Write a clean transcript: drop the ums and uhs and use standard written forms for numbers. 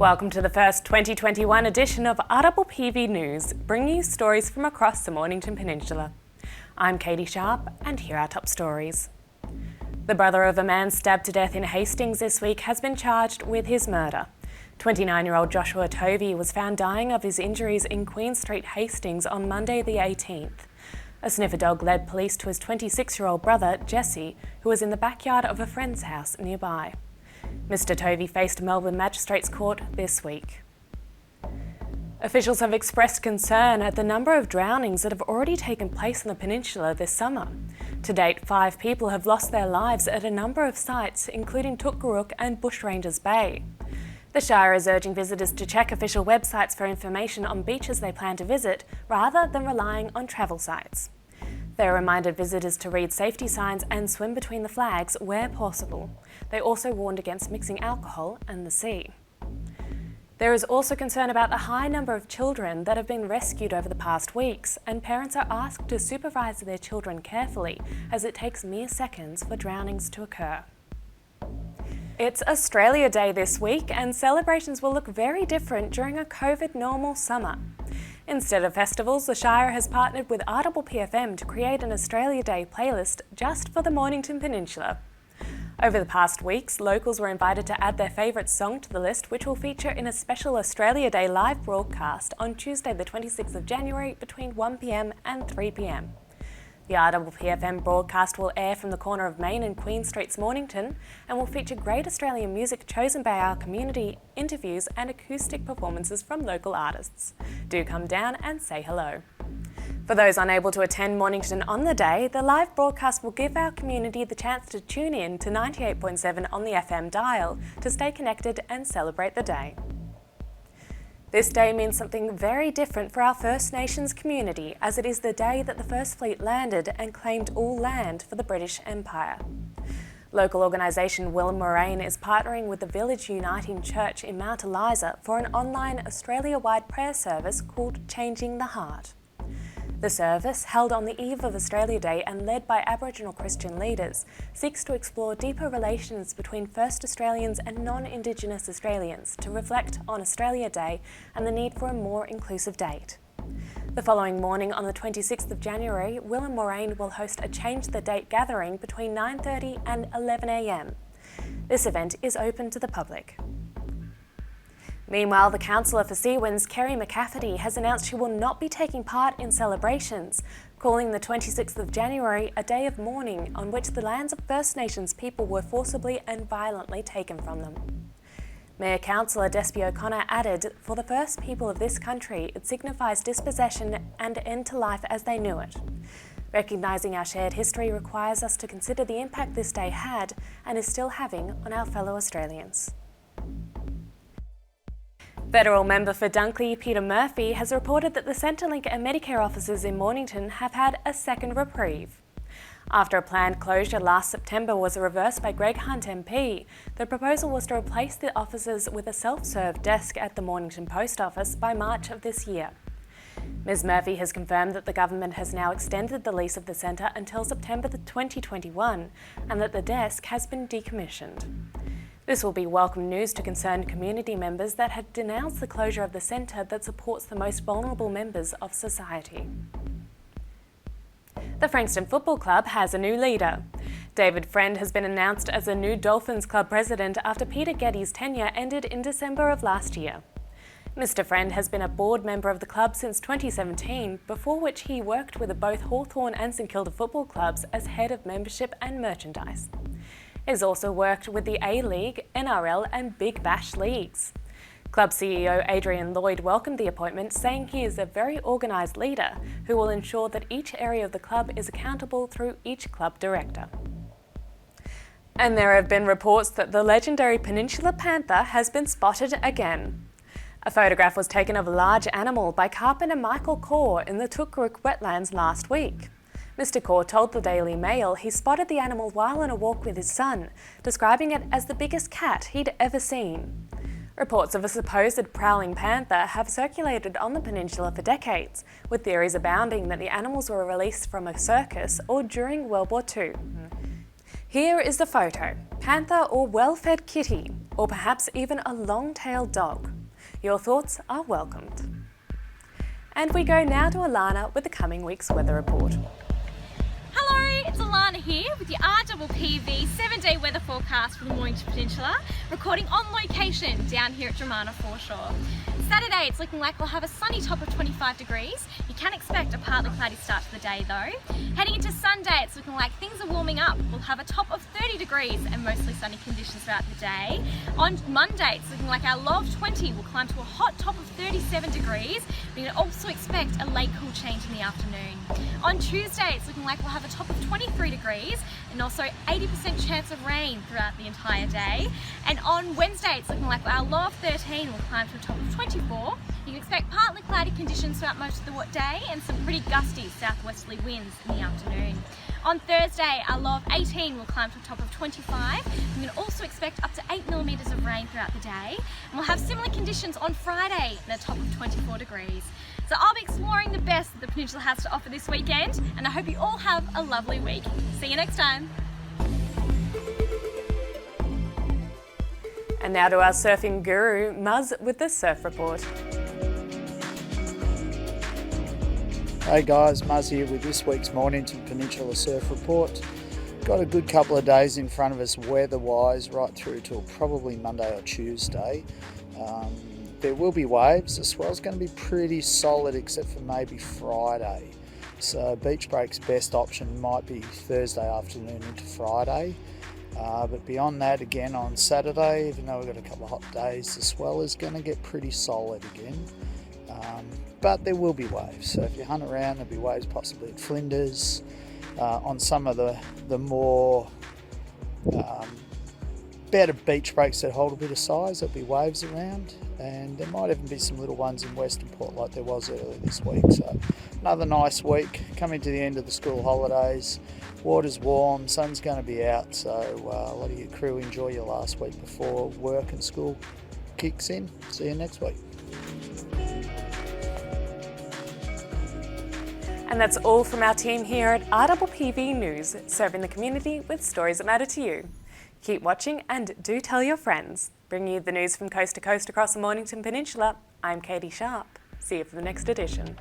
Welcome to the first 2021 edition of RPPV News, bringing you stories from across the Mornington Peninsula. I'm Catie Sharp, and here are our top stories. The brother of a man stabbed to death in Hastings this week has been charged with his murder. 29-year-old Joshua Tovey was found dying of his injuries in Queen Street, Hastings on Monday the 18th. A sniffer dog led police to his 26-year-old brother, Jesse, who was in the backyard of a friend's house nearby. Mr. Tovey faced Melbourne Magistrates Court this week. Officials have expressed concern at the number of drownings that have already taken place on the peninsula this summer. To date, 5 people have lost their lives at a number of sites, including Toogoorrook and Bushrangers Bay. The Shire is urging visitors to check official websites for information on beaches they plan to visit, rather than relying on travel sites. They reminded visitors to read safety signs and swim between the flags where possible. They also warned against mixing alcohol and the sea. There is also concern about the high number of children that have been rescued over the past weeks, and parents are asked to supervise their children carefully, as it takes mere seconds for drownings to occur. It's Australia Day this week, and celebrations will look very different during a COVID normal summer. Instead of festivals, the Shire has partnered with RPPV to create an Australia Day playlist just for the Mornington Peninsula. Over the past weeks, locals were invited to add their favourite song to the list, which will feature in a special Australia Day live broadcast on Tuesday the 26th of January between 1 p.m. and 3 p.m. The RPPV broadcast will air from the corner of Main and Queen Streets, Mornington, and will feature great Australian music chosen by our community, interviews and acoustic performances from local artists. Do come down and say hello. For those unable to attend Mornington on the day, the live broadcast will give our community the chance to tune in to 98.7 on the FM dial to stay connected and celebrate the day. This day means something very different for our First Nations community, as it is the day that the First Fleet landed and claimed all land for the British Empire. Local organisation Will Moraine is partnering with the Village Uniting Church in Mount Eliza for an online Australia-wide prayer service called Changing the Heart. The service, held on the eve of Australia Day and led by Aboriginal Christian leaders, seeks to explore deeper relations between First Australians and non-Indigenous Australians to reflect on Australia Day and the need for a more inclusive date. The following morning, on the 26th of January, Will and Moraine will host a Change the Date gathering between 9:30 and 11 a.m. This event is open to the public. Meanwhile, the Councillor for Sea Winds, Kerry McCafferty, has announced she will not be taking part in celebrations, calling the 26th of January a day of mourning on which the lands of First Nations people were forcibly and violently taken from them. Mayor Councillor Despy O'Connor added, "For the first people of this country, it signifies dispossession and end to life as they knew it. Recognising our shared history requires us to consider the impact this day had and is still having on our fellow Australians." Federal member for Dunkley, Peter Murphy, has reported that the Centrelink and Medicare offices in Mornington have had a second reprieve. After a planned closure last September was reversed by Greg Hunt MP, the proposal was to replace the offices with a self-serve desk at the Mornington Post Office by March of this year. Ms Murphy has confirmed that the government has now extended the lease of the centre until September 2021 and that the desk has been decommissioned. This will be welcome news to concerned community members that had denounced the closure of the centre that supports the most vulnerable members of society. The Frankston Football Club has a new leader. David Friend has been announced as the new Dolphins Club president after Peter Getty's tenure ended in December of last year. Mr Friend has been a board member of the club since 2017, before which he worked with both Hawthorn and St Kilda football clubs as head of membership and merchandise. He has also worked with the A-League, NRL and Big Bash leagues. Club CEO Adrian Lloyd welcomed the appointment, saying he is a very organised leader who will ensure that each area of the club is accountable through each club director. And there have been reports that the legendary Peninsula Panther has been spotted again. A photograph was taken of a large animal by carpenter Michael Corr in the Toogoorrook wetlands last week. Mr Corr told the Daily Mail he spotted the animal while on a walk with his son, describing it as the biggest cat he'd ever seen. Reports of a supposed prowling panther have circulated on the peninsula for decades, with theories abounding that the animals were released from a circus or during World War II. Here is the photo. Panther or well-fed kitty? or perhaps even a long-tailed dog. Your thoughts are welcomed. And we go now to Alana with the coming week's weather report. Hello, it's Alana here with your RPPV 7-day weather forecast for the Mornington Peninsula, recording on location down here at Dromana foreshore. Saturday, it's looking like we'll have a sunny top of 25 degrees. You can expect a partly cloudy start to the day though. Heading into Sunday, it's looking like things are warming up. We'll have a top of 30 degrees and mostly sunny conditions throughout the day. On Monday, it's looking like our low of 20 will climb to a hot top of 37 degrees. We can also expect a late cool change in the afternoon. On Tuesday, it's looking like we'll have a top of 23 degrees and also 80% chance of rain throughout the entire day. And on Wednesday, it's looking like our low of 13 will climb to a top of 24. You can expect partly cloudy conditions throughout most of the day and some pretty gusty southwesterly winds in the afternoon. On Thursday, our low of 18 will climb to a top of 25. We can also expect up to 8 millimetres of rain throughout the day. And we'll have similar conditions on Friday and a top of 24 degrees. So I'll be exploring the best that the Peninsula has to offer this weekend, and I hope you all have a lovely week. See you next time. And now to our surfing guru, Muzz, with the surf report. Hey guys, Muzz here with this week's Mornington Peninsula Surf Report. Got a good couple of days in front of us weather-wise, right through till probably Monday or Tuesday. There will be waves. The swell's going to be pretty solid except for maybe Friday. So beach break's best option might be Thursday afternoon into Friday. But beyond that, again on Saturday, even though we've got a couple of hot days, the swell is going to get pretty solid again. But there will be waves, so if you hunt around, there'll be waves possibly at Flinders. On some of the more better beach breaks that hold a bit of size, there'll be waves around, and there might even be some little ones in Western Port like there was earlier this week. So another nice week, coming to the end of the school holidays. Water's warm, sun's going to be out, so a lot of your crew enjoy your last week before work and school kicks in. See you next week. And that's all from our team here at RPPV News, serving the community with stories that matter to you. Keep watching and do tell your friends. Bringing you the news from coast to coast across the Mornington Peninsula, I'm Catie Sharp. See you for the next edition.